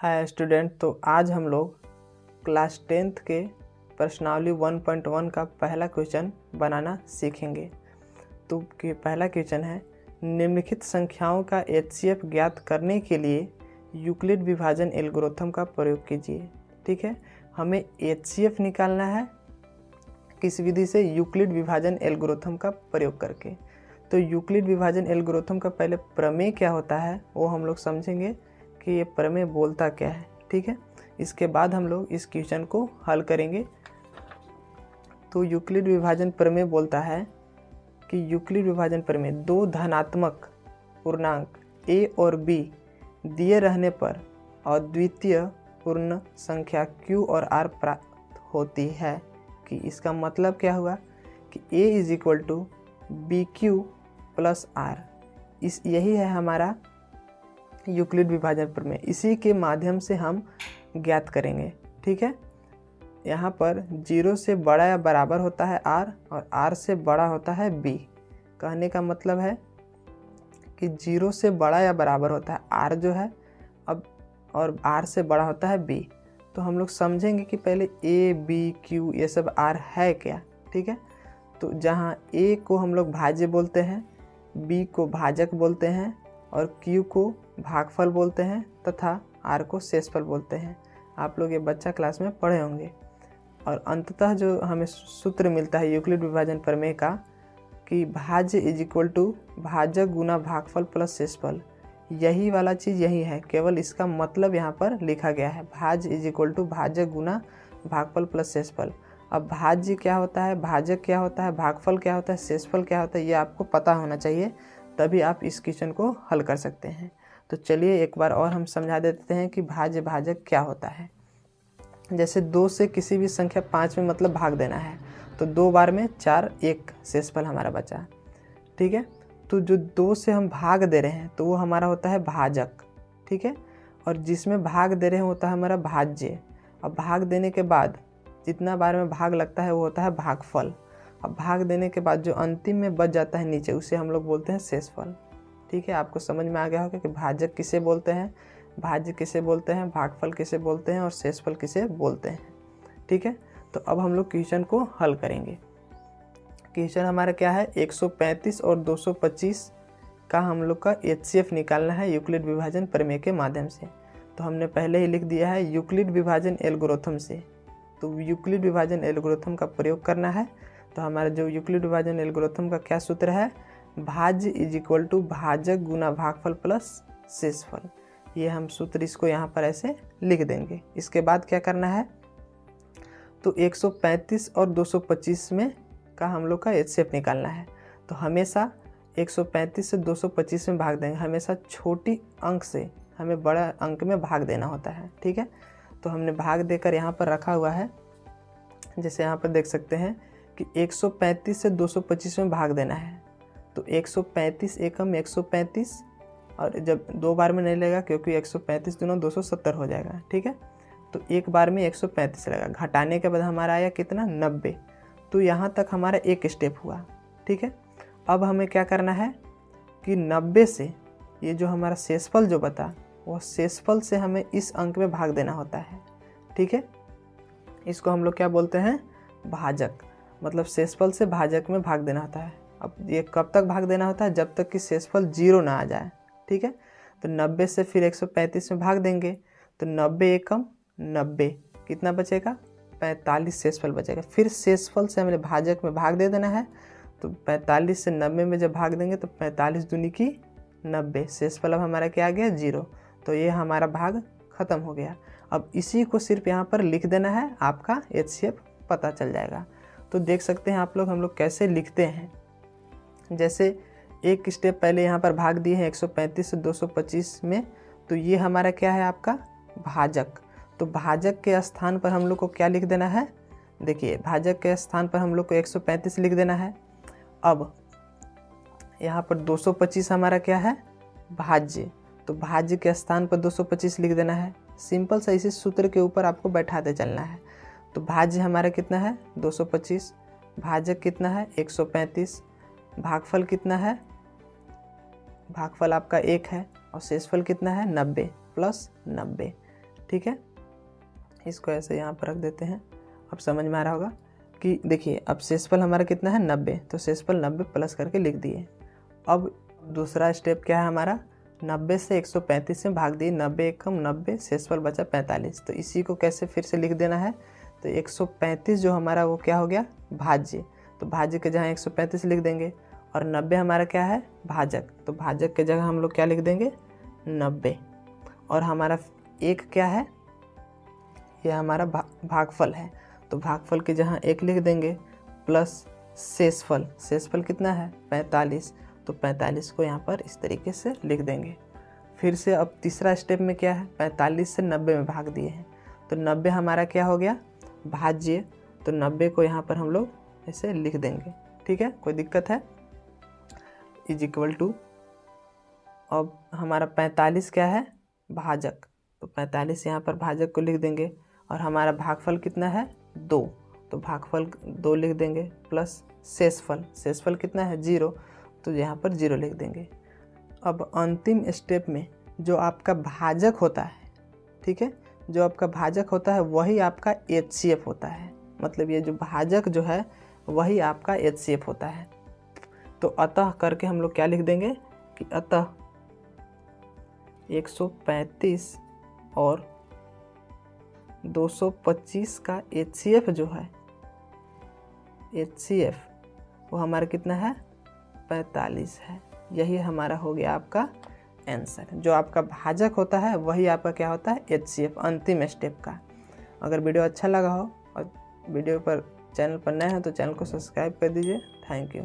Hi student. तो आज हम लोग क्लास 10th के प्रश्नावली 1.1 का पहला क्वेश्चन बनाना सीखेंगे। तो पहला क्वेश्चन है, निम्नलिखित संख्याओं का HCF ज्ञात करने के लिए यूक्लिड विभाजन एल्गोरिथम का प्रयोग कीजिए। ठीक है, हमें HCF निकालना है किस विधि से? यूक्लिड विभाजन एल्गोरिथम का प्रयोग करके। तो यूक्लिड विभाजन एल्गोरिथम का पहले प्रमेय क्या होता है वो हम लोग समझेंगे कि ये प्रमेय बोलता क्या है। ठीक है, इसके बाद हम लोग इस क्वेश्चन को हल करेंगे। तो यूक्लिड विभाजन प्रमेय बोलता है कि यूक्लिड विभाजन प्रमेय दो धनात्मक पूर्णांक a और b दिए रहने पर अद्वितीय पूर्ण संख्या q और r प्राप्त होती है। कि इसका मतलब क्या हुआ कि a = bq + r। यही है हमारा यूक्लिड विभाजन प्रमेय। इसी के माध्यम से हम ज्ञात करेंगे। ठीक है, यहाँ पर 0 से बड़ा या बराबर होता है r और r से बड़ा होता है b। कहने का मतलब है कि 0 से बड़ा या बराबर होता है r जो है अब, और r से बड़ा होता है b। तो हम लोग समझेंगे कि पहले a b q ये सब r है क्या। ठीक है, तो जहाँ a को हम लोग भाज्य बोलते हैं, b को भाजक बोलते हैं और q को भागफल बोलते हैं तथा r को शेषफल बोलते हैं। आप लोग ये बच्चा क्लास में पढ़े होंगे। और अंततः जो हमें सूत्र मिलता है यूक्लिड विभाजन प्रमेय का कि भाज्य = भाजक गुना भागफल प्लस शेषफल, यही वाला चीज़ यही है, केवल इसका मतलब यहाँ पर लिखा गया है। भाज्य = भाजक गुना भागफल प्लस शेषफल। अब भाज्य क्या होता है, भाजक क्या होता है, भागफल क्या होता है, शेषफल क्या होता है, ये आपको पता होना चाहिए, तभी आप इस क्वेश्चन को हल कर सकते हैं। तो चलिए एक बार और हम समझा देते हैं कि भाज्य भाजक क्या होता है। जैसे 2 से किसी भी संख्या 5 में मतलब भाग देना है, तो 2 बार में 4, 1 शेषफल हमारा बचा। ठीक है, तो जो 2 से हम भाग दे रहे हैं तो वो हमारा होता है भाजक। ठीक है, और जिसमें भाग दे रहे हैं होता है हमारा भाज्य। अब भाग देने के बाद जितना बार में भाग लगता है वो होता है भागफल। अब भाग देने के बाद जो अंतिम में बच जाता है नीचे, उसे हम लोग बोलते हैं शेषफल। ठीक है, आपको समझ में आ गया होगा कि भाजक किसे बोलते हैं, भाज्य किसे बोलते हैं, भागफल किसे बोलते हैं और शेषफल किसे बोलते हैं। ठीक है, तो अब हम लोग क्वेश्चन को हल करेंगे। क्वेश्चन हमारा क्या है, 135 और 225 का हम लोग का HCF निकालना है यूक्लिड विभाजन प्रमेय के माध्यम से। तो हमने पहले ही लिख दिया है यूक्लिड विभाजन एल्गोरिथम से। तो यूक्लिड विभाजन एल्गोरिथम का प्रयोग करना है। तो हमारा जो यूक्लिड विभाजन एल्गोरिथम का क्या सूत्र है, भाज्य = भाजक गुना भागफल प्लस शेषफल। ये हम सूत्र इसको यहाँ पर ऐसे लिख देंगे। इसके बाद क्या करना है, तो 135 और 225 में का हम लोग का HCF निकालना है। तो हमेशा 135 से 225 में भाग देंगे, हमेशा छोटी अंक से हमें बड़ा अंक में भाग देना होता है। ठीक है, तो हमने भाग देकर यहाँ पर रखा हुआ है। जैसे यहाँ पर देख सकते हैं कि 135 से 225 में भाग देना है। तो 135 एकम 135, और जब 2 बार में नहीं लगेगा क्योंकि 135 दूना 270 हो जाएगा। ठीक है, तो एक बार में 135 लगा, घटाने के बाद हमारा आया कितना, 90। तो यहाँ तक हमारा एक स्टेप हुआ। ठीक है, अब हमें क्या करना है कि 90 से ये जो हमारा शेषफल जो बता, वो शेषफल से हमें इस अंक में भाग देना होता है। ठीक है, इसको हम लोग क्या बोलते हैं, भाजक। मतलब शेषफल से भाजक में भाग देना होता है। अब ये कब तक भाग देना होता है, जब तक कि शेषफल 0 ना आ जाए। ठीक है, तो 90 से फिर 135 में भाग देंगे, तो 90 एकम 90, कितना बचेगा, 45 शेषफल बचेगा। फिर शेषफल से हमें भाजक में भाग दे देना है। तो 45 से 90 में जब भाग देंगे तो 45 दूनी की 90, शेषफल अब हमारा क्या आ गया, 0। तो ये हमारा भाग खत्म हो गया। अब इसी को सिर्फ यहाँ पर लिख देना है, आपका HCF पता चल जाएगा। तो देख सकते हैं आप लोग हम लोग कैसे लिखते हैं। जैसे एक स्टेप पहले यहाँ पर भाग दिए हैं 135 से 225 में, तो ये हमारा क्या है, आपका भाजक। तो भाजक के स्थान पर हम लोग को क्या लिख देना है, देखिए भाजक के स्थान पर हम लोग को 135 लिख देना है। अब यहाँ पर 225 हमारा क्या है, भाज्य। तो भाज्य के स्थान पर 225 लिख देना है। सिंपल सा इसी सूत्र के ऊपर आपको बैठाते चलना है। तो भाज्य हमारा कितना है, 225, भाजक कितना है, 135, भागफल कितना है, भागफल आपका 1 है, और शेषफल कितना है, 90 + 90। ठीक है, इसको ऐसे यहाँ पर रख देते हैं। अब समझ में आ रहा होगा कि देखिए अब शेषफल हमारा कितना है 90, तो शेषफल 90 प्लस करके लिख दिए। अब दूसरा स्टेप क्या है हमारा, 90 से 135 में भाग दिए, 90 एकम 90, शेषफल बचा 45। तो इसी को कैसे फिर से लिख देना है, तो 135 जो हमारा वो क्या हो गया भाज्य, तो भाज्य के जगह 135 लिख देंगे, और 90 हमारा क्या है भाजक, तो भाजक के जगह हम लोग क्या लिख देंगे 90। और हमारा एक क्या है, ये हमारा भागफल है, तो भागफल के जहाँ 1 लिख देंगे, प्लस शेषफल, शेषफल कितना है 45, तो 45 को यहाँ पर इस तरीके से लिख देंगे। फिर से अब तीसरा स्टेप में क्या है, 45 से 90 में भाग दिए हैं, तो 90 हमारा क्या हो गया भाज्य, तो 90 को यहाँ पर हम लोग ऐसे लिख देंगे। ठीक है, कोई दिक्कत है, इज इक्वल टू, अब हमारा 45 क्या है भाजक, तो 45 यहाँ पर भाजक को लिख देंगे, और हमारा भागफल कितना है 2, तो भागफल 2 लिख देंगे, प्लस शेषफल, शेषफल कितना है 0, तो यहाँ पर 0 लिख देंगे। अब अंतिम स्टेप में जो आपका भाजक होता है, ठीक है, जो आपका भाजक होता है वही आपका HCF होता है, मतलब ये जो भाजक जो है वही आपका HCF होता है। तो अतः करके हम लोग क्या लिख देंगे कि अतः 135 और 225 का HCF जो है, HCF वो हमारा कितना है 45 है। यही हमारा हो गया आपका आंसर। जो आपका भाजक होता है वही आपका क्या होता है HCF, अंतिम स्टेप का। अगर वीडियो अच्छा लगा हो और वीडियो पर चैनल पर नए हैं तो चैनल को सब्सक्राइब कर दीजिए। Thank you.